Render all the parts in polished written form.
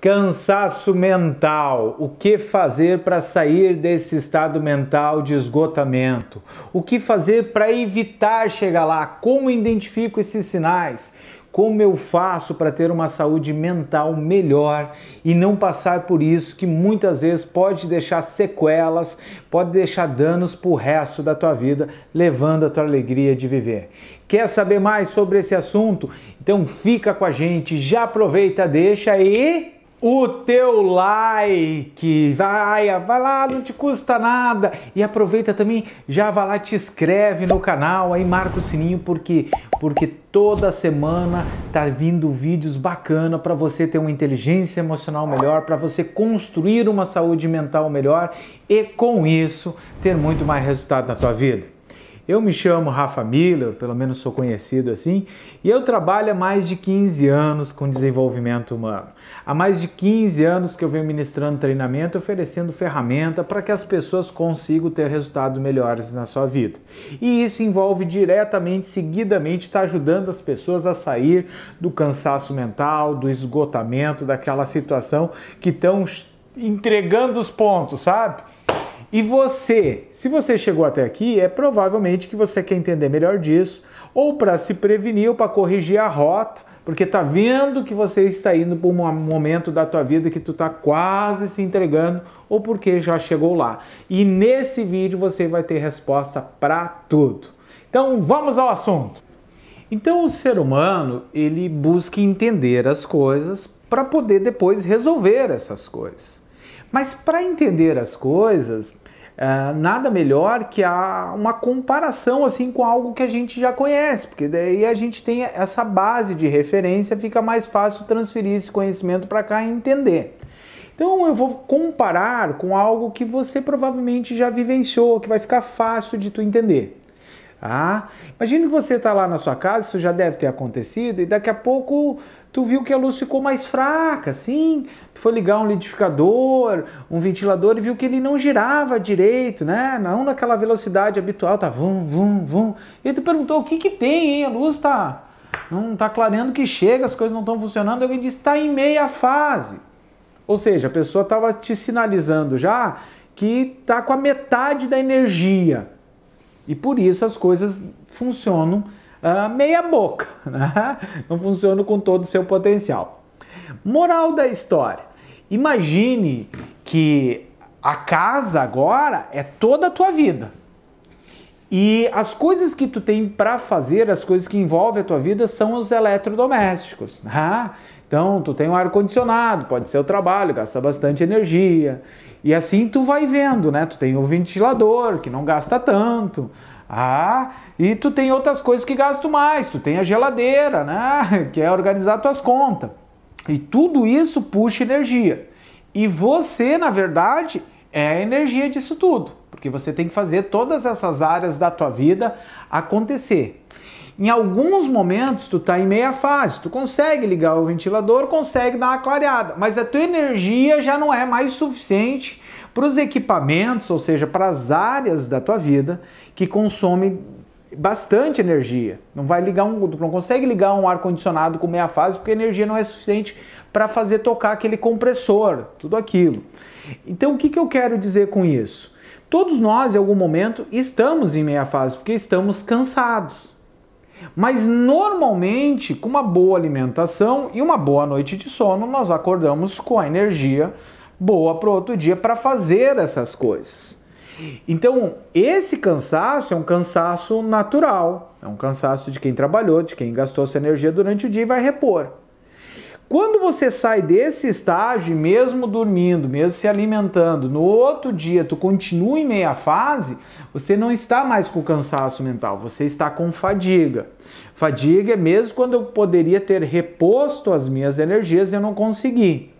Cansaço mental. O que fazer para sair desse estado mental de esgotamento? O que fazer para evitar chegar lá? Como identifico esses sinais? Como eu faço para ter uma saúde mental melhor e não passar por isso que muitas vezes pode deixar sequelas, pode deixar danos para o resto da tua vida, levando a tua alegria de viver. Quer saber mais sobre esse assunto? Então fica com a gente, já aproveita, deixa aí o teu like, vai lá, não te custa nada, e aproveita também, já vai lá, te inscreve no canal, aí marca o sininho, porque toda semana tá vindo vídeos bacana para você ter uma inteligência emocional melhor, para você construir uma saúde mental melhor e com isso ter muito mais resultado na tua vida. Eu me chamo Rafa Miller, pelo menos sou conhecido assim, e eu trabalho há mais de 15 anos com desenvolvimento humano. Há mais de 15 anos que eu venho ministrando treinamento, oferecendo ferramenta para que as pessoas consigam ter resultados melhores na sua vida. E isso envolve diretamente, seguidamente, estar ajudando as pessoas a sair do cansaço mental, do esgotamento, daquela situação que estão entregando os pontos, sabe? E você, se você chegou até aqui, é provavelmente que você quer entender melhor disso, ou para se prevenir, ou para corrigir a rota, porque tá vendo que você está indo para um momento da tua vida que tu tá quase se entregando, ou porque já chegou lá. E nesse vídeo você vai ter resposta para tudo. Então vamos ao assunto. Então o ser humano, ele busca entender as coisas para poder depois resolver essas coisas. Mas para entender as coisas, nada melhor que uma comparação assim com algo que a gente já conhece, porque daí a gente tem essa base de referência, fica mais fácil transferir esse conhecimento para cá e entender. Então eu vou comparar com algo que você provavelmente já vivenciou, que vai ficar fácil de tu entender. Imagina que você está lá na sua casa, isso já deve ter acontecido, e daqui a pouco tu viu que a luz ficou mais fraca, assim, tu foi ligar um liquidificador, um ventilador e viu que ele não girava direito, né? Não naquela velocidade habitual, tá vum, vum, vum. E tu perguntou, o que que tem, hein? A luz não tá clareando que chega, as coisas não estão funcionando. Alguém disse, está em meia fase. Ou seja, a pessoa estava te sinalizando já que tá com a metade da energia. E por isso as coisas funcionam meia boca, né? Não funcionam com todo o seu potencial. Moral da história. Imagine que a casa agora é toda a tua vida. E as coisas que tu tem para fazer, as coisas que envolvem a tua vida são os eletrodomésticos, né? Então, tu tem um ar-condicionado, pode ser o trabalho, gasta bastante energia. E assim tu vai vendo, né? Tu tem o ventilador, que não gasta tanto. E tu tem outras coisas que gastam mais. Tu tem a geladeira, né? Que é organizar tuas contas. E tudo isso puxa energia. E você, na verdade, é a energia disso tudo. Porque você tem que fazer todas essas áreas da tua vida acontecer. Em alguns momentos tu tá em meia fase, tu consegue ligar o ventilador, consegue dar uma clareada, mas a tua energia já não é mais suficiente para os equipamentos, ou seja, para as áreas da tua vida que consomem bastante energia. Não consegue ligar um ar-condicionado com meia fase porque a energia não é suficiente para fazer tocar aquele compressor, tudo aquilo. Então o que eu quero dizer com isso? Todos nós em algum momento estamos em meia fase porque estamos cansados. Mas normalmente, com uma boa alimentação e uma boa noite de sono, nós acordamos com a energia boa para o outro dia para fazer essas coisas. Então, esse cansaço é um cansaço natural, é um cansaço de quem trabalhou, de quem gastou sua energia durante o dia e vai repor. Quando você sai desse estágio, mesmo dormindo, mesmo se alimentando, no outro dia tu continua em meia fase, você não está mais com cansaço mental, você está com fadiga. Fadiga é mesmo quando eu poderia ter reposto as minhas energias e eu não consegui.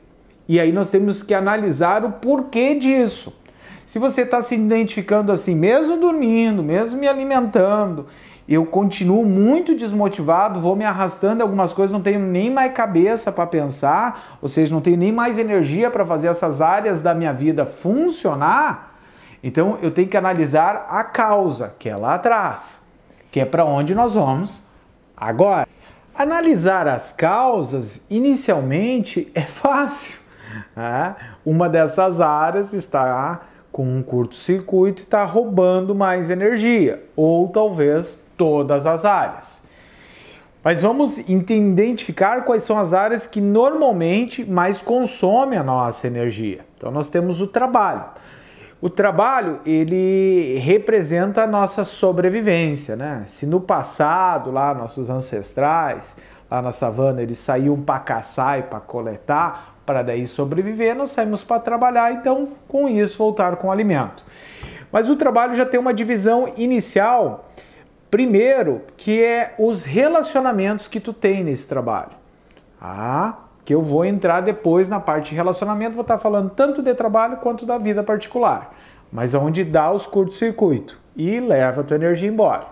E aí nós temos que analisar o porquê disso. Se você está se identificando assim, mesmo dormindo, mesmo me alimentando, eu continuo muito desmotivado, vou me arrastando em algumas coisas, não tenho nem mais cabeça para pensar, ou seja, não tenho nem mais energia para fazer essas áreas da minha vida funcionar, então eu tenho que analisar a causa, que é lá atrás, que é para onde nós vamos agora. Analisar as causas, inicialmente, é fácil. Uma dessas áreas está com um curto-circuito e está roubando mais energia, ou talvez todas as áreas. Mas vamos identificar quais são as áreas que normalmente mais consomem a nossa energia. Então nós temos o trabalho. O trabalho, ele representa a nossa sobrevivência, né? Se no passado, lá nossos ancestrais, lá na savana, eles saíam para caçar e para coletar, para daí sobreviver, nós saímos para trabalhar, então com isso voltar com o alimento. Mas o trabalho já tem uma divisão inicial, primeiro, que é os relacionamentos que tu tem nesse trabalho. Que eu vou entrar depois na parte de relacionamento, vou estar falando tanto de trabalho quanto da vida particular, mas onde dá os curtos-circuitos e leva a tua energia embora.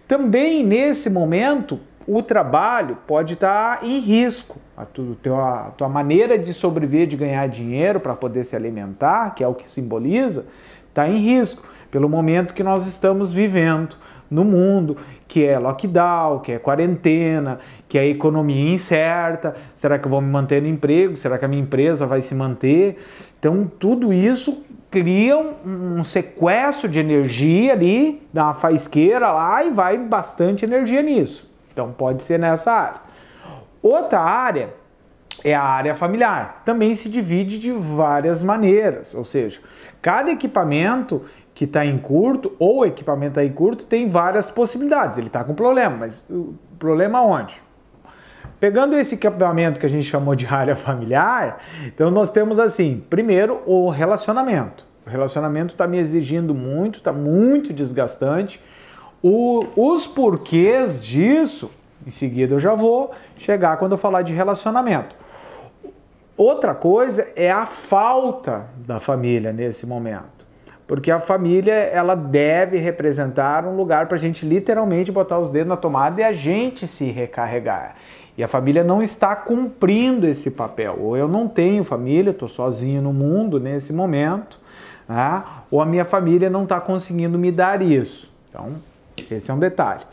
Também nesse momento, o trabalho pode estar em risco. A tua maneira de sobreviver, de ganhar dinheiro para poder se alimentar, que é o que simboliza, está em risco pelo momento que nós estamos vivendo no mundo, que é lockdown, que é quarentena, que é a economia incerta. Será que eu vou me manter no emprego? Será que a minha empresa vai se manter? Então, tudo isso cria um sequestro de energia ali, dá uma faisqueira lá e vai bastante energia nisso. Então, pode ser nessa área. Outra área é a área familiar. Também se divide de várias maneiras, ou seja, cada equipamento que está em curto, ou o equipamento está em curto, tem várias possibilidades. Ele está com problema, mas o problema onde? Pegando esse equipamento que a gente chamou de área familiar, então nós temos assim, primeiro o relacionamento. O relacionamento está me exigindo muito, está muito desgastante. Os porquês disso, em seguida eu já vou chegar quando eu falar de relacionamento. Outra coisa é a falta da família nesse momento. Porque a família, ela deve representar um lugar para a gente literalmente botar os dedos na tomada e a gente se recarregar. E a família não está cumprindo esse papel. Ou eu não tenho família, estou sozinho no mundo nesse momento, ou a minha família não está conseguindo me dar isso. Então, esse é um detalhe.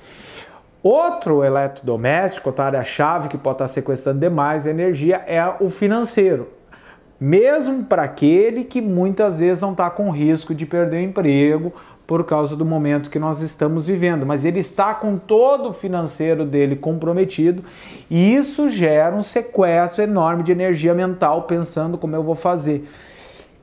Outro eletrodoméstico, outra área-chave que pode estar sequestrando demais energia é o financeiro. Mesmo para aquele que muitas vezes não está com risco de perder o emprego por causa do momento que nós estamos vivendo, mas ele está com todo o financeiro dele comprometido e isso gera um sequestro enorme de energia mental pensando como eu vou fazer.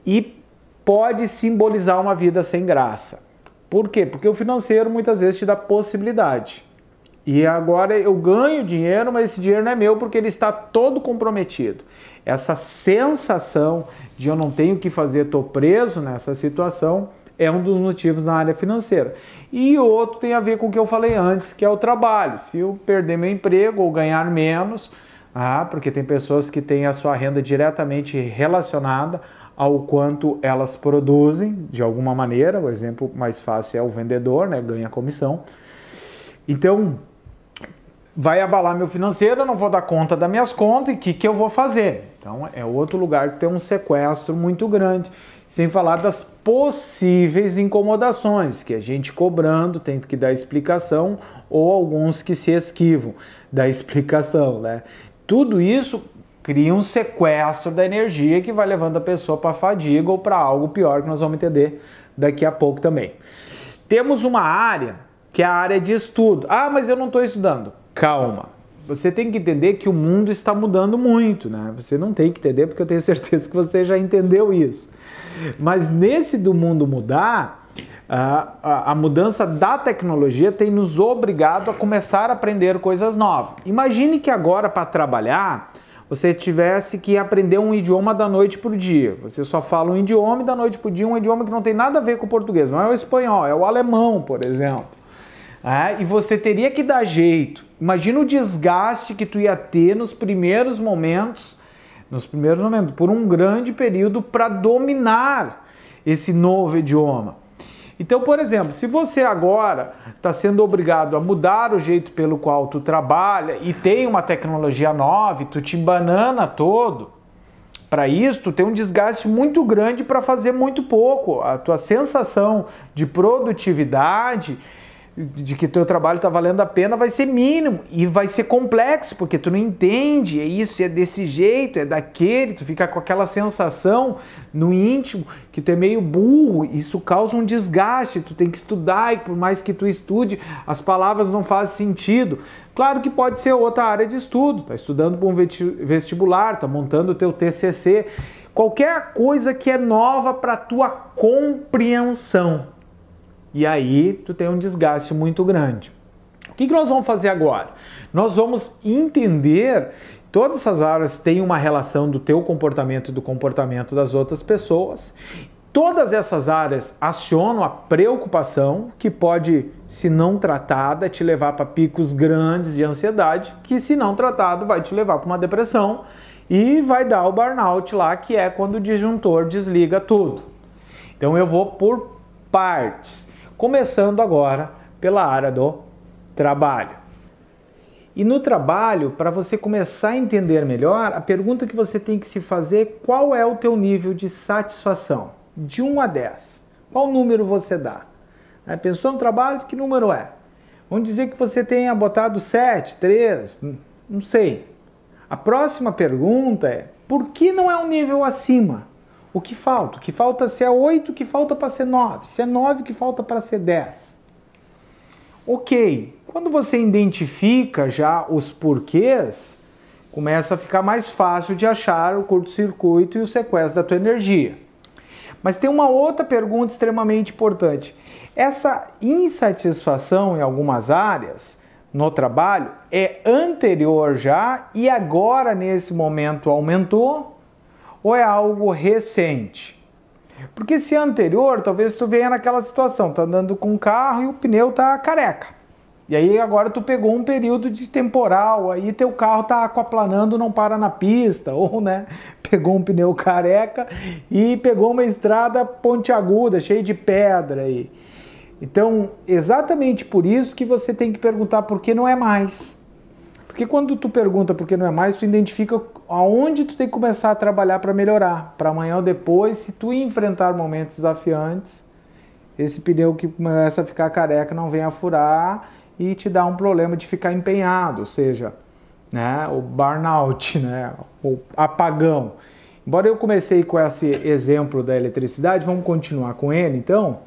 E pode simbolizar uma vida sem graça. Por quê? Porque o financeiro muitas vezes te dá possibilidade. E agora eu ganho dinheiro, mas esse dinheiro não é meu porque ele está todo comprometido. Essa sensação de eu não tenho o que fazer, estou preso nessa situação, é um dos motivos na área financeira. E outro tem a ver com o que eu falei antes, que é o trabalho. Se eu perder meu emprego ou ganhar menos, porque tem pessoas que têm a sua renda diretamente relacionada ao quanto elas produzem, de alguma maneira. O exemplo mais fácil é o vendedor, né? Ganha comissão. Então, vai abalar meu financeiro, eu não vou dar conta das minhas contas, e o que eu vou fazer? Então, é outro lugar que tem um sequestro muito grande, sem falar das possíveis incomodações, que a gente cobrando tem que dar explicação, ou alguns que se esquivam da explicação, né? Tudo isso cria um sequestro da energia que vai levando a pessoa para fadiga ou para algo pior, que nós vamos entender daqui a pouco também. Temos uma área que é a área de estudo. Mas eu não estou estudando. Calma. Você tem que entender que o mundo está mudando muito, né? Você não tem que entender, porque eu tenho certeza que você já entendeu isso. Mas nesse do mundo mudar, a mudança da tecnologia tem nos obrigado a começar a aprender coisas novas. Imagine que agora, para trabalhar, você tivesse que aprender um idioma da noite para o dia. Você só fala um idioma e da noite para o dia um idioma que não tem nada a ver com o português. Não é o espanhol, é o alemão, por exemplo. E você teria que dar jeito. Imagina o desgaste que tu ia ter nos primeiros momentos, por um grande período para dominar esse novo idioma. Então, por exemplo, se você agora está sendo obrigado a mudar o jeito pelo qual tu trabalha e tem uma tecnologia nova e tu te banana todo, para isso tu tem um desgaste muito grande para fazer muito pouco. A tua sensação de produtividade de que teu trabalho está valendo a pena vai ser mínimo e vai ser complexo, porque tu não entende, é isso, é desse jeito, é daquele, tu fica com aquela sensação no íntimo que tu é meio burro, isso causa um desgaste, tu tem que estudar e por mais que tu estude, as palavras não fazem sentido. Claro que pode ser outra área de estudo, tá estudando para um vestibular, tá montando o teu TCC, qualquer coisa que é nova para tua compreensão. E aí tu tem um desgaste muito grande. O que nós vamos fazer agora? Nós vamos entender, todas essas áreas têm uma relação do teu comportamento e do comportamento das outras pessoas. Todas essas áreas acionam a preocupação, que pode, se não tratada, te levar para picos grandes de ansiedade, que se não tratado vai te levar para uma depressão e vai dar o burnout lá, que é quando o disjuntor desliga tudo. Então eu vou por partes. Começando agora pela área do trabalho. E no trabalho, para você começar a entender melhor, a pergunta que você tem que se fazer é qual é o teu nível de satisfação? De 1 a 10. Qual número você dá? Pensou no trabalho? Que número é? Vamos dizer que você tenha botado 7, 3, não sei. A próxima pergunta é, por que não é um nível acima? O que falta? O que falta se é 8, o que falta para ser 9? Se é 9, o que falta para ser 10? Ok, quando você identifica já os porquês, começa a ficar mais fácil de achar o curto-circuito e o sequestro da tua energia. Mas tem uma outra pergunta extremamente importante. Essa insatisfação em algumas áreas no trabalho é anterior já e agora nesse momento aumentou? Ou é algo recente? Porque se é anterior, talvez tu venha naquela situação, tá andando com um carro e o pneu tá careca. E aí agora tu pegou um período de temporal, aí teu carro tá aquaplanando, não para na pista, ou pegou um pneu careca e pegou uma estrada pontiaguda, cheia de pedra aí. Então, exatamente por isso que você tem que perguntar por que não é mais. Porque quando tu pergunta por que não é mais, tu identifica aonde tu tem que começar a trabalhar para melhorar. Para amanhã ou depois, se tu enfrentar momentos desafiantes, esse pneu que começa a ficar careca não venha a furar e te dá um problema de ficar empenhado, ou seja, o burnout, o apagão. Embora eu comecei com esse exemplo da eletricidade, vamos continuar com ele então,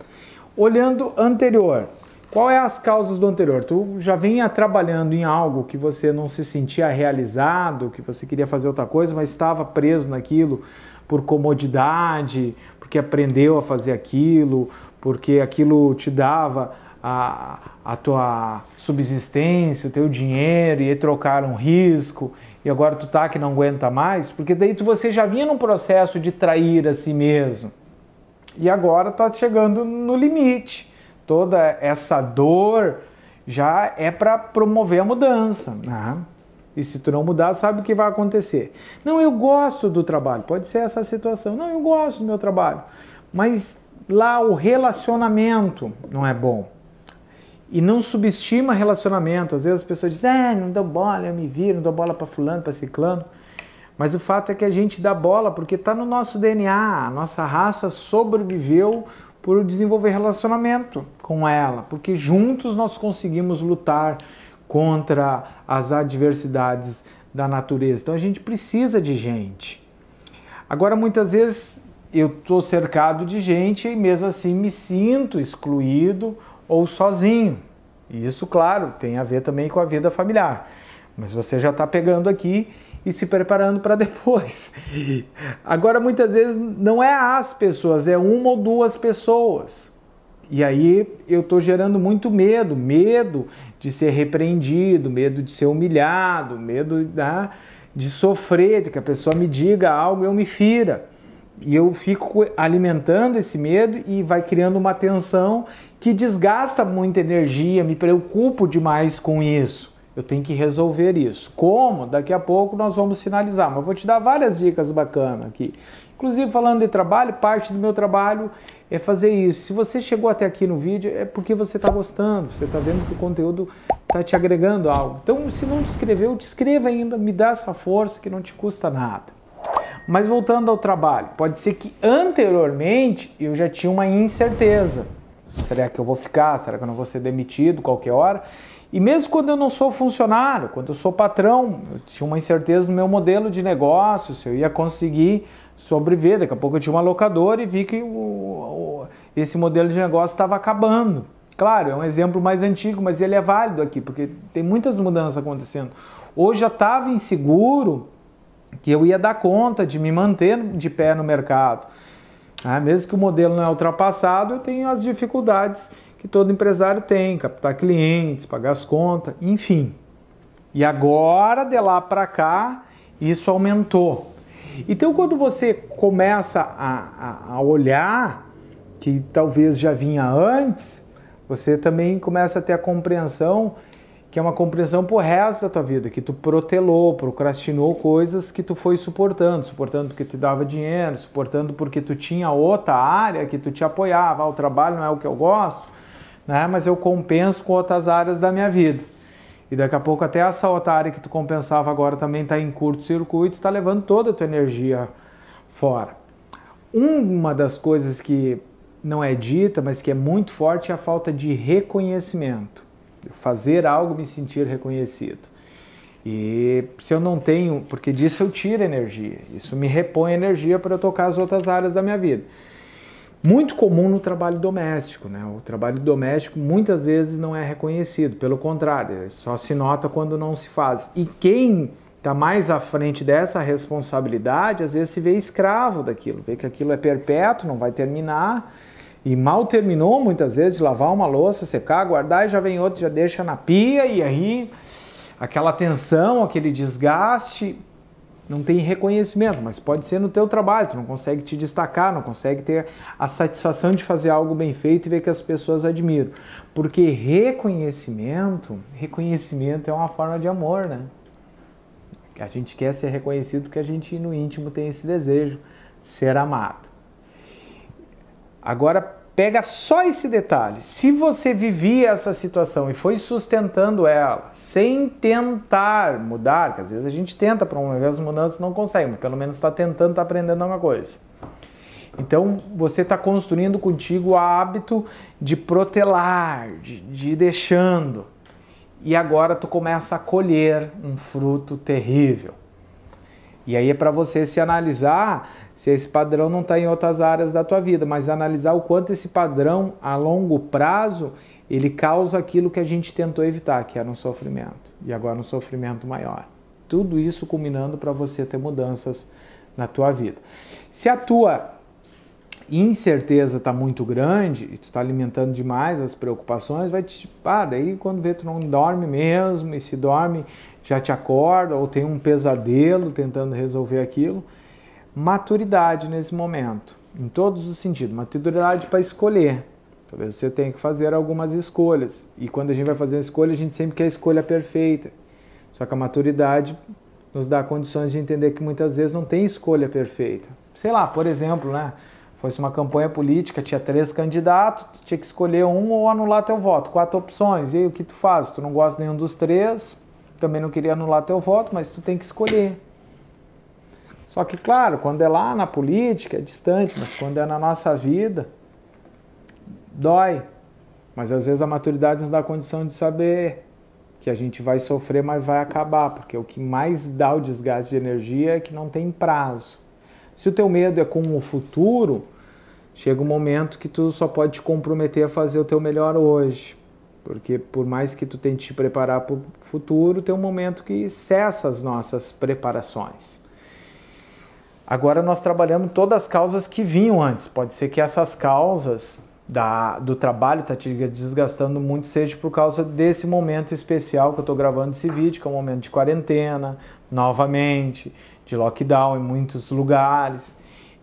olhando anterior. Qual é as causas do anterior? Tu já vinha trabalhando em algo que você não se sentia realizado, que você queria fazer outra coisa, mas estava preso naquilo por comodidade, porque aprendeu a fazer aquilo, porque aquilo te dava a tua subsistência, o teu dinheiro, e aí trocaram um risco, e agora tu tá que não aguenta mais, porque daí você já vinha num processo de trair a si mesmo, e agora tá chegando no limite. Toda essa dor já é para promover a mudança, E se tu não mudar, sabe o que vai acontecer. Não, eu gosto do trabalho, pode ser essa situação. Não, eu gosto do meu trabalho, mas lá o relacionamento não é bom. E não subestima relacionamento. Às vezes as pessoas dizem, não dou bola, eu me viro, não dou bola para fulano, para ciclano. Mas o fato é que a gente dá bola porque está no nosso DNA, a nossa raça sobreviveu por desenvolver relacionamento com ela, porque juntos nós conseguimos lutar contra as adversidades da natureza. Então a gente precisa de gente. Agora, muitas vezes eu estou cercado de gente e mesmo assim me sinto excluído ou sozinho. E isso, claro, tem a ver também com a vida familiar. Mas você já está pegando aqui e se preparando para depois. Agora, muitas vezes, não é as pessoas, é uma ou duas pessoas. E aí eu estou gerando muito medo de ser repreendido, medo de ser humilhado, medo de sofrer, de que a pessoa me diga algo e eu me fira. E eu fico alimentando esse medo e vai criando uma tensão que desgasta muita energia, me preocupo demais com isso. Eu tenho que resolver isso. Como? Daqui a pouco nós vamos finalizar, mas eu vou te dar várias dicas bacanas aqui. Inclusive, falando de trabalho, parte do meu trabalho é fazer isso. Se você chegou até aqui no vídeo, é porque você está gostando, você está vendo que o conteúdo está te agregando algo. Então, se não te inscreveu, te inscreva ainda, me dá essa força que não te custa nada. Mas voltando ao trabalho, pode ser que anteriormente eu já tinha uma incerteza será que eu vou ficar? Será que eu não vou ser demitido qualquer hora? E mesmo quando eu não sou funcionário, quando eu sou patrão, eu tinha uma incerteza no meu modelo de negócio, se eu ia conseguir sobreviver. Daqui a pouco eu tinha uma locadora e vi que esse modelo de negócio estava acabando. Claro, é um exemplo mais antigo, mas ele é válido aqui, porque tem muitas mudanças acontecendo. Hoje já estava inseguro que eu ia dar conta de me manter de pé no mercado. Mesmo que o modelo não é ultrapassado, eu tenho as dificuldades que todo empresário tem, captar clientes, pagar as contas, enfim. E agora, de lá para cá, isso aumentou. Então, quando você começa a olhar, que talvez já vinha antes, você também começa a ter a compreensão, que é uma compreensão pro resto da tua vida, que tu protelou, procrastinou coisas que tu foi suportando porque te dava dinheiro, suportando porque tu tinha outra área que tu te apoiava. O trabalho não é o que eu gosto, né? Mas eu compenso com outras áreas da minha vida. E daqui a pouco até essa outra área que tu compensava agora também está em curto-circuito, está levando toda a tua energia fora. Uma das coisas que não é dita, mas que é muito forte, é a falta de reconhecimento. Fazer algo, me sentir reconhecido. E se eu não tenho, porque disso eu tiro energia, isso me repõe energia para eu tocar as outras áreas da minha vida. Muito comum no trabalho doméstico, né? O trabalho doméstico muitas vezes não é reconhecido, pelo contrário, só se nota quando não se faz. E quem está mais à frente dessa responsabilidade, às vezes se vê escravo daquilo, vê que aquilo é perpétuo, não vai terminar. E mal terminou, muitas vezes, de lavar uma louça, secar, guardar, e já vem outro, já deixa na pia, e aí aquela tensão, aquele desgaste, não tem reconhecimento, mas pode ser no teu trabalho, tu não consegue te destacar, não consegue ter a satisfação de fazer algo bem feito e ver que as pessoas admiram. Porque reconhecimento é uma forma de amor, né? A gente quer ser reconhecido porque a gente no íntimo tem esse desejo, ser amado. Agora, pega só esse detalhe. Se você vivia essa situação e foi sustentando ela, sem tentar mudar, que às vezes a gente tenta promover as mudanças e não consegue, mas pelo menos está tentando, está aprendendo alguma coisa. Então, você está construindo contigo o hábito de protelar, de ir deixando. E agora tu começa a colher um fruto terrível. E aí é para você se analisar se esse padrão não está em outras áreas da tua vida, mas analisar o quanto esse padrão, a longo prazo, ele causa aquilo que a gente tentou evitar, que era um sofrimento. E agora um sofrimento maior. Tudo isso culminando para você ter mudanças na tua vida. Se a tua incerteza está muito grande e tu está alimentando demais as preocupações, vai te... daí quando vê tu não dorme mesmo, e se dorme já te acorda ou tem um pesadelo tentando resolver aquilo. Maturidade nesse momento, em todos os sentidos. Maturidade para escolher. Talvez você tenha que fazer algumas escolhas. E quando a gente vai fazer a escolha, a gente sempre quer a escolha perfeita. Só que a maturidade nos dá condições de entender que muitas vezes não tem escolha perfeita. Sei lá, por exemplo, né? Fosse uma campanha política, tinha 3 candidatos, tu tinha que escolher um ou anular teu voto. 4 opções. E aí o que tu faz? Tu não gosta de nenhum dos 3, também não queria anular teu voto, mas tu tem que escolher. Só que, claro, quando é lá na política, é distante, mas quando é na nossa vida, dói. Mas às vezes a maturidade nos dá a condição de saber que a gente vai sofrer, mas vai acabar, porque o que mais dá o desgaste de energia é que não tem prazo. Se o teu medo é com o futuro, chega um momento que tu só pode te comprometer a fazer o teu melhor hoje. Porque por mais que tu tente te preparar para o futuro, tem um momento que cessa as nossas preparações. Agora nós trabalhamos todas as causas que vinham antes. Pode ser que essas causas do trabalho está te desgastando muito, seja por causa desse momento especial que eu estou gravando esse vídeo, que é um momento de quarentena, novamente, de lockdown em muitos lugares.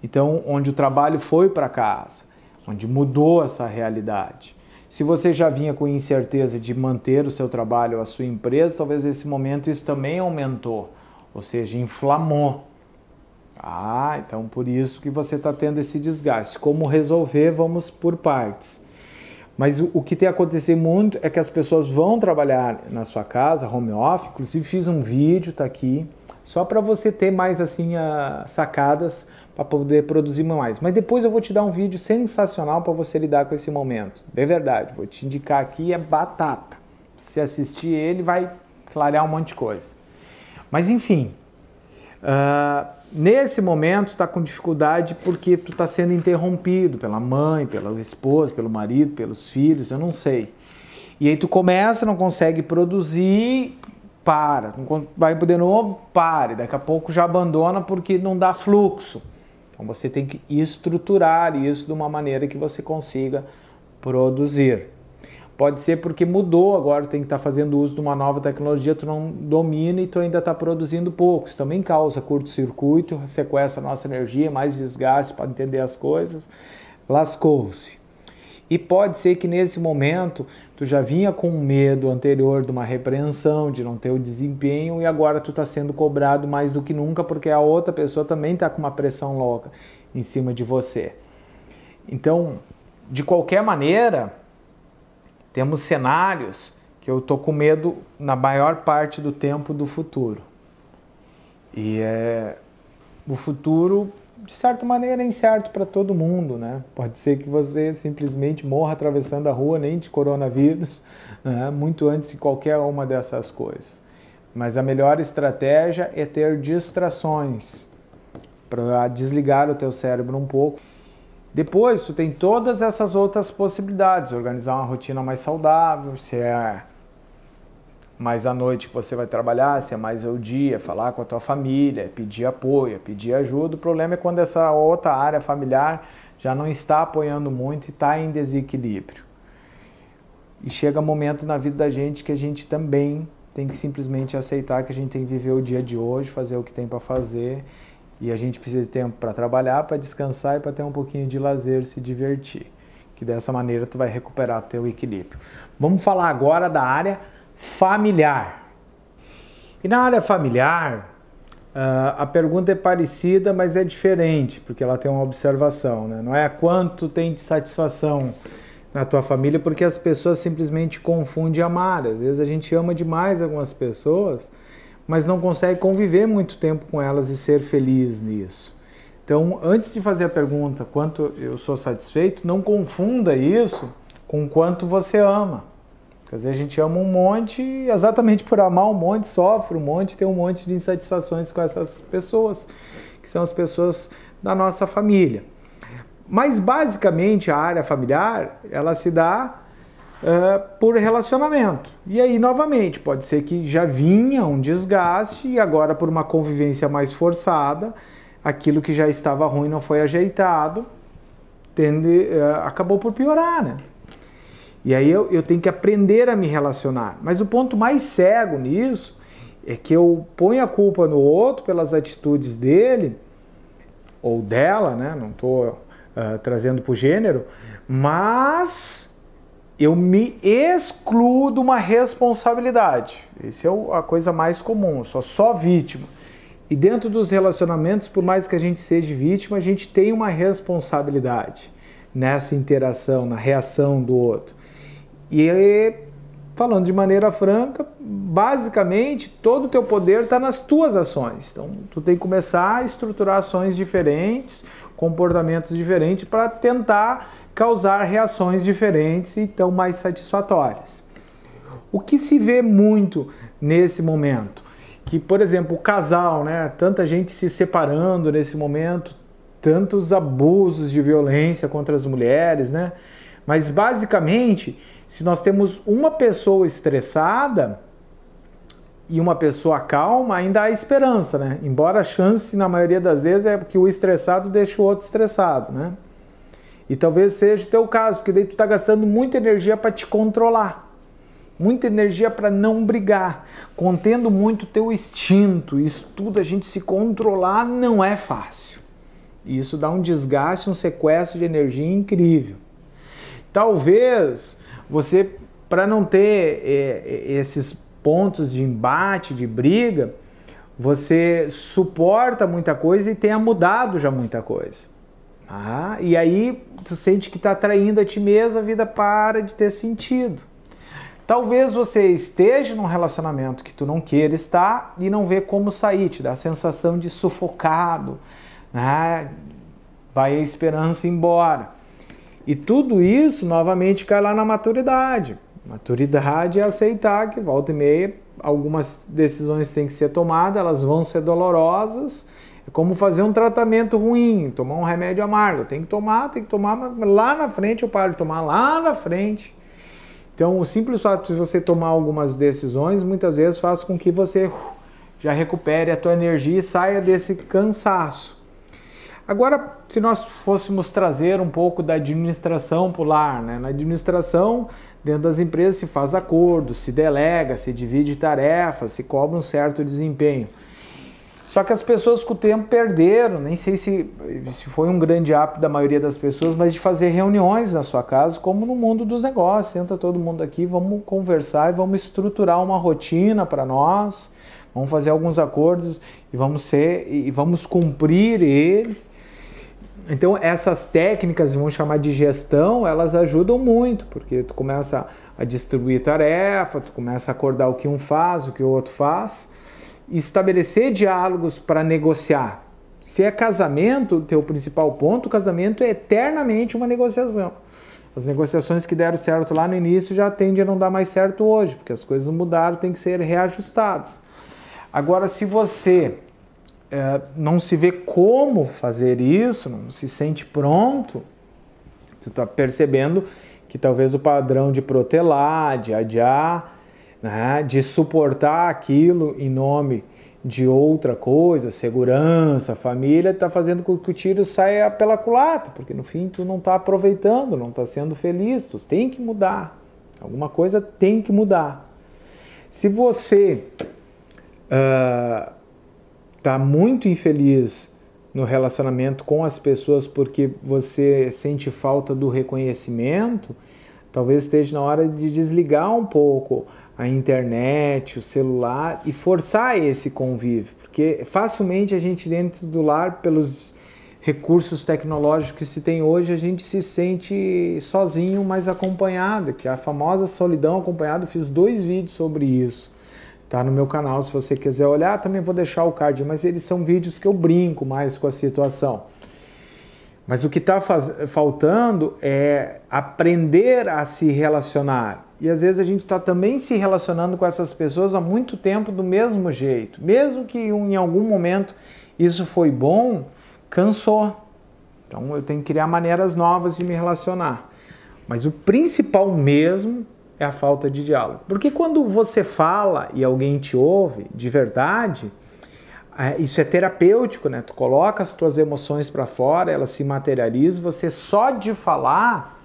Então, onde o trabalho foi para casa, onde mudou essa realidade. Se você já vinha com incerteza de manter o seu trabalho ou a sua empresa, talvez nesse momento isso também aumentou, ou seja, inflamou. Então por isso que você está tendo esse desgaste. Como resolver? Vamos por partes. Mas o que tem acontecido muito é que as pessoas vão trabalhar na sua casa, home office. Inclusive fiz um vídeo, tá aqui, só para você ter mais assim sacadas para poder produzir mais. Mas depois eu vou te dar um vídeo sensacional para você lidar com esse momento. De verdade, vou te indicar aqui, é batata. Se assistir ele, vai clarear um monte de coisa. Mas enfim, nesse momento está com dificuldade porque tu está sendo interrompido pela mãe, pela esposa, pelo marido, pelos filhos, eu não sei. E aí tu começa, não consegue produzir, para, vai de novo, para, e daqui a pouco já abandona porque não dá fluxo. Então você tem que estruturar isso de uma maneira que você consiga produzir. Pode ser porque mudou, agora tem que estar fazendo uso de uma nova tecnologia, tu não domina e tu ainda está produzindo pouco. Isso também causa curto-circuito, sequestra a nossa energia, mais desgaste para entender as coisas, lascou-se. E pode ser que nesse momento tu já vinha com medo anterior de uma repreensão, de não ter o desempenho, e agora tu está sendo cobrado mais do que nunca porque a outra pessoa também está com uma pressão louca em cima de você. Então, de qualquer maneira, temos cenários que eu estou com medo na maior parte do tempo do futuro. E o futuro, de certa maneira, é incerto para todo mundo, né? Pode ser que você simplesmente morra atravessando a rua, nem de coronavírus, né? Muito antes de qualquer uma dessas coisas. Mas a melhor estratégia é ter distrações para desligar o teu cérebro um pouco. Depois, tu tem todas essas outras possibilidades, organizar uma rotina mais saudável, se é mais à noite que você vai trabalhar, se é mais ao dia, falar com a tua família, pedir apoio, pedir ajuda. O problema é quando essa outra área familiar já não está apoiando muito e está em desequilíbrio. E chega um momento na vida da gente que a gente também tem que simplesmente aceitar que a gente tem que viver o dia de hoje, fazer o que tem para fazer. E a gente precisa de tempo para trabalhar, para descansar e para ter um pouquinho de lazer, se divertir. Que dessa maneira tu vai recuperar teu equilíbrio. Vamos falar agora da área familiar. E na área familiar, a pergunta é parecida, mas é diferente, porque ela tem uma observação, né? Não é quanto tem de satisfação na tua família, porque as pessoas simplesmente confundem amar. Às vezes a gente ama demais algumas pessoas, mas não consegue conviver muito tempo com elas e ser feliz nisso. Então, antes de fazer a pergunta quanto eu sou satisfeito, não confunda isso com quanto você ama. Porque às vezes a gente ama um monte e exatamente por amar um monte, sofre um monte, tem um monte de insatisfações com essas pessoas, que são as pessoas da nossa família. Mas basicamente a área familiar, ela se dá por relacionamento. E aí, novamente, pode ser que já vinha um desgaste e agora por uma convivência mais forçada, aquilo que já estava ruim não foi ajeitado, acabou por piorar, né? E aí eu tenho que aprender a me relacionar. Mas o ponto mais cego nisso é que eu ponho a culpa no outro pelas atitudes dele ou dela, né? Não estou trazendo para o gênero, mas eu me excluo de uma responsabilidade. Essa é a coisa mais comum, eu sou só vítima. E dentro dos relacionamentos, por mais que a gente seja vítima, a gente tem uma responsabilidade nessa interação, na reação do outro. E aí, falando de maneira franca, basicamente todo o teu poder está nas tuas ações. Então, tu tem que começar a estruturar ações diferentes, comportamentos diferentes para tentar causar reações diferentes e então mais satisfatórias. O que se vê muito nesse momento? Que, por exemplo, o casal, né? Tanta gente se separando nesse momento, tantos abusos de violência contra as mulheres, né? Mas basicamente, se nós temos uma pessoa estressada e uma pessoa calma, ainda há esperança, né? Embora a chance, na maioria das vezes, é que o estressado deixa o outro estressado, né? E talvez seja o teu caso, porque daí tu tá gastando muita energia para te controlar. Muita energia para não brigar, contendo muito o teu instinto. Isso tudo, a gente se controlar não é fácil. Isso dá um desgaste, um sequestro de energia incrível. Talvez você, para não ter esses pontos de embate, de briga, você suporta muita coisa e tenha mudado já muita coisa. E aí tu sente que está traindo a ti mesmo, a vida para de ter sentido. Talvez você esteja num relacionamento que tu não queira estar e não vê como sair, te dá a sensação de sufocado, vai a esperança embora. E tudo isso, novamente, cai lá na maturidade. Maturidade é aceitar que, volta e meia, algumas decisões têm que ser tomadas, elas vão ser dolorosas. É como fazer um tratamento ruim, tomar um remédio amargo. Tem que tomar, mas lá na frente eu paro de tomar, lá na frente. Então, o simples fato de você tomar algumas decisões, muitas vezes faz com que você já recupere a tua energia e saia desse cansaço. Agora, se nós fôssemos trazer um pouco da administração para o lar, né? Na administração, dentro das empresas se faz acordo, se delega, se divide tarefas, se cobra um certo desempenho. Só que as pessoas com o tempo perderam, nem sei se foi um grande hábito da maioria das pessoas, mas de fazer reuniões na sua casa, como no mundo dos negócios. Senta todo mundo aqui, vamos conversar e vamos estruturar uma rotina para nós, vamos fazer alguns acordos e vamos cumprir eles. Então essas técnicas, vamos chamar de gestão, elas ajudam muito, porque tu começa a distribuir tarefa, tu começa a acordar o que um faz, o que o outro faz, e estabelecer diálogos para negociar. Se é casamento, o teu principal ponto, o casamento é eternamente uma negociação. As negociações que deram certo lá no início já tendem a não dar mais certo hoje, porque as coisas mudaram, tem que ser reajustadas. Agora, se você não se vê como fazer isso, não se sente pronto, tu está percebendo que talvez o padrão de protelar, de adiar, né, de suportar aquilo em nome de outra coisa, segurança, família, está fazendo com que o tiro saia pela culatra, porque no fim tu não está aproveitando, não está sendo feliz, tu tem que mudar, alguma coisa tem que mudar. Se você está muito infeliz no relacionamento com as pessoas porque você sente falta do reconhecimento, talvez esteja na hora de desligar um pouco a internet, o celular e forçar esse convívio, porque facilmente a gente dentro do lar, pelos recursos tecnológicos que se tem hoje, a gente se sente sozinho, mas acompanhado, que é a famosa solidão acompanhada. Eu fiz 2 vídeos sobre isso, tá no meu canal, se você quiser olhar, também vou deixar o card, mas eles são vídeos que eu brinco mais com a situação. Mas o que está faltando é aprender a se relacionar. E às vezes a gente está também se relacionando com essas pessoas há muito tempo do mesmo jeito. Mesmo que em algum momento isso foi bom, cansou. Então eu tenho que criar maneiras novas de me relacionar. Mas o principal mesmo é a falta de diálogo. Porque quando você fala e alguém te ouve de verdade, isso é terapêutico, né? Tu coloca as tuas emoções para fora, elas se materializam, você só de falar,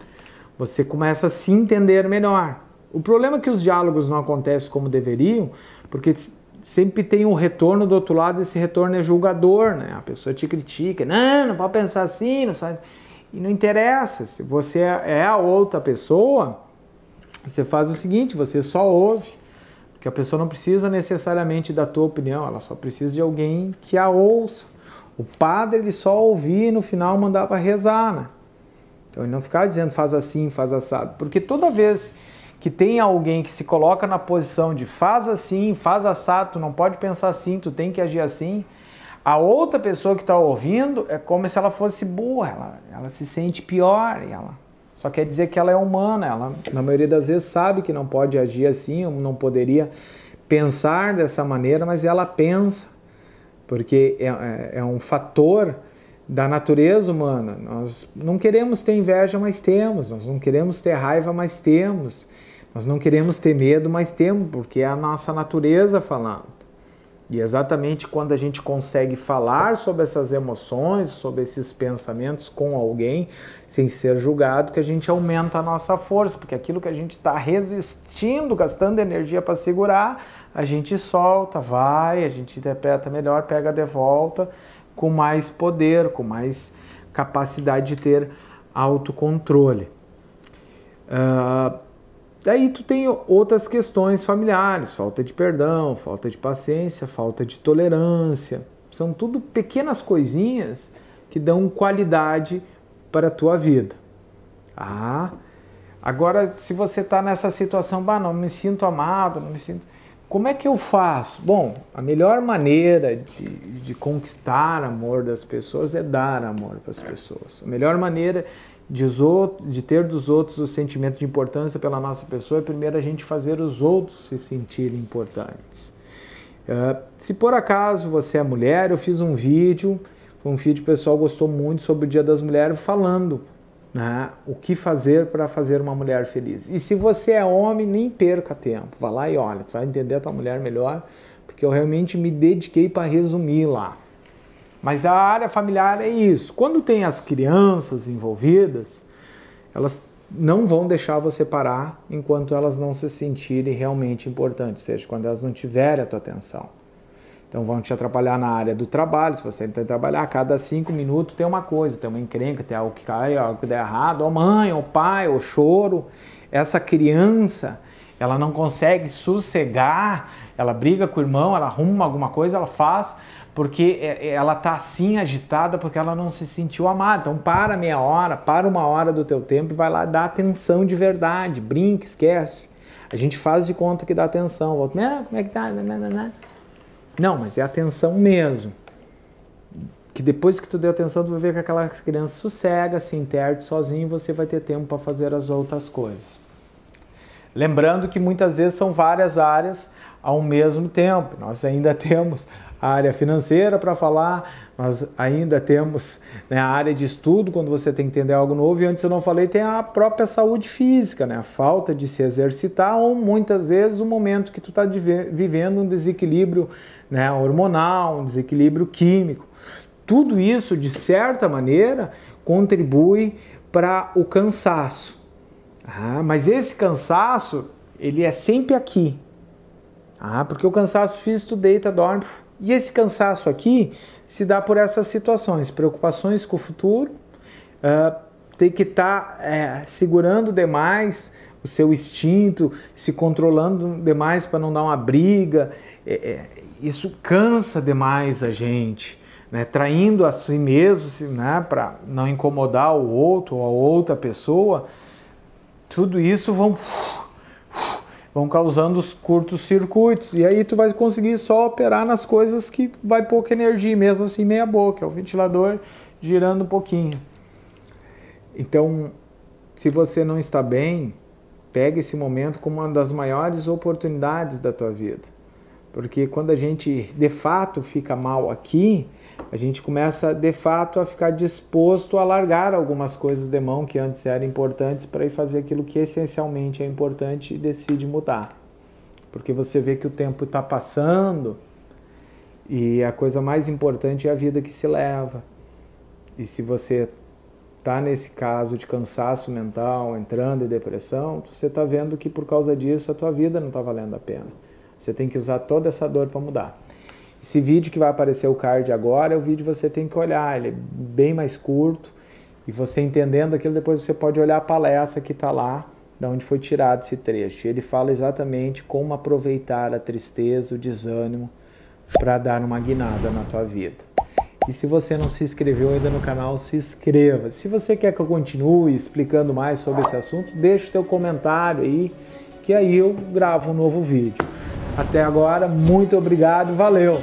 você começa a se entender melhor. O problema é que os diálogos não acontecem como deveriam, porque sempre tem um retorno do outro lado, esse retorno é julgador, né? A pessoa te critica, não pode pensar assim, não sabe. E não interessa, se você é a outra pessoa, você faz o seguinte, você só ouve, porque a pessoa não precisa necessariamente da tua opinião, ela só precisa de alguém que a ouça. O padre, ele só ouvia e no final mandava rezar, né? Então ele não ficava dizendo faz assim, faz assado, porque toda vez que tem alguém que se coloca na posição de faz assim, faz assado, tu não pode pensar assim, tu tem que agir assim, a outra pessoa que está ouvindo é como se ela fosse burra, ela se sente pior, só quer dizer que ela é humana, ela na maioria das vezes sabe que não pode agir assim, não poderia pensar dessa maneira, mas ela pensa, porque é um fator da natureza humana. Nós não queremos ter inveja, mas temos, nós não queremos ter raiva, mas temos, nós não queremos ter medo, mas temos, porque é a nossa natureza falando. E exatamente quando a gente consegue falar sobre essas emoções, sobre esses pensamentos com alguém, sem ser julgado, que a gente aumenta a nossa força, porque aquilo que a gente está resistindo, gastando energia para segurar, a gente solta, vai, a gente interpreta melhor, pega de volta, com mais poder, com mais capacidade de ter autocontrole. Daí tu tem outras questões familiares, falta de perdão, falta de paciência, falta de tolerância. São tudo pequenas coisinhas que dão qualidade para a tua vida. Agora, se você está nessa situação, não me sinto amado, não me sinto... Como é que eu faço? Bom, a melhor maneira de conquistar amor das pessoas é dar amor para as pessoas. A melhor maneira de ter dos outros o sentimento de importância pela nossa pessoa é primeiro a gente fazer os outros se sentirem importantes. Se por acaso você é mulher, eu fiz um vídeo, foi um vídeo que o pessoal gostou muito sobre o Dia das Mulheres, falando, né, o que fazer para fazer uma mulher feliz. E se você é homem, nem perca tempo. Vá lá e olha, tu vai entender a tua mulher melhor, porque eu realmente me dediquei para resumir lá. Mas a área familiar é isso. Quando tem as crianças envolvidas, elas não vão deixar você parar enquanto elas não se sentirem realmente importantes, ou seja, quando elas não tiverem a tua atenção. Então vão te atrapalhar na área do trabalho. Se você tentar trabalhar, a cada 5 minutos tem uma coisa, tem uma encrenca, tem algo que cai, algo que dá errado, ou mãe, ou pai, ou choro. Essa criança, ela não consegue sossegar, ela briga com o irmão, ela arruma alguma coisa, ela faz, porque ela está assim agitada porque ela não se sentiu amada. Então para meia hora, para 1 hora do teu tempo e vai lá dar atenção de verdade, brinca, esquece. A gente faz de conta que dá atenção, volta, como é que tá? Não, mas é atenção mesmo. Que depois que tu deu atenção, tu vai ver que aquela criança sossega, se interte sozinho e você vai ter tempo para fazer as outras coisas. Lembrando que muitas vezes são várias áreas ao mesmo tempo. Nós ainda temos a área financeira para falar, nós ainda temos, né, a área de estudo, quando você tem que entender algo novo, e antes eu não falei, tem a própria saúde física, né, a falta de se exercitar, ou muitas vezes o momento que tu está vivendo um desequilíbrio, né, hormonal, um desequilíbrio químico. Tudo isso, de certa maneira, contribui para o cansaço. Mas esse cansaço, ele é sempre aqui. Porque o cansaço físico, tu deita, dorme. E esse cansaço aqui se dá por essas situações, preocupações com o futuro, tem que estar segurando demais o seu instinto, se controlando demais para não dar uma briga. Isso cansa demais a gente, né? Traindo a si mesmo, né? Para não incomodar o outro ou a outra pessoa. Tudo isso vão causando os curtos-circuitos, e aí tu vai conseguir só operar nas coisas que vai pouca energia, mesmo assim meia boca, é o ventilador girando um pouquinho. Então, se você não está bem, pega esse momento como uma das maiores oportunidades da tua vida. Porque quando a gente, de fato, fica mal aqui, a gente começa, de fato, a ficar disposto a largar algumas coisas de mão que antes eram importantes para ir fazer aquilo que essencialmente é importante e decide mudar. Porque você vê que o tempo está passando e a coisa mais importante é a vida que se leva. E se você está nesse caso de cansaço mental, entrando em depressão, você está vendo que por causa disso a tua vida não está valendo a pena. Você tem que usar toda essa dor para mudar. Esse vídeo que vai aparecer o card agora é o vídeo que você tem que olhar. Ele é bem mais curto. E você entendendo aquilo, depois você pode olhar a palestra que está lá, de onde foi tirado esse trecho. Ele fala exatamente como aproveitar a tristeza, o desânimo, para dar uma guinada na tua vida. E se você não se inscreveu ainda no canal, se inscreva. Se você quer que eu continue explicando mais sobre esse assunto, deixa o teu comentário aí, que aí eu gravo um novo vídeo. Até agora, muito obrigado, valeu!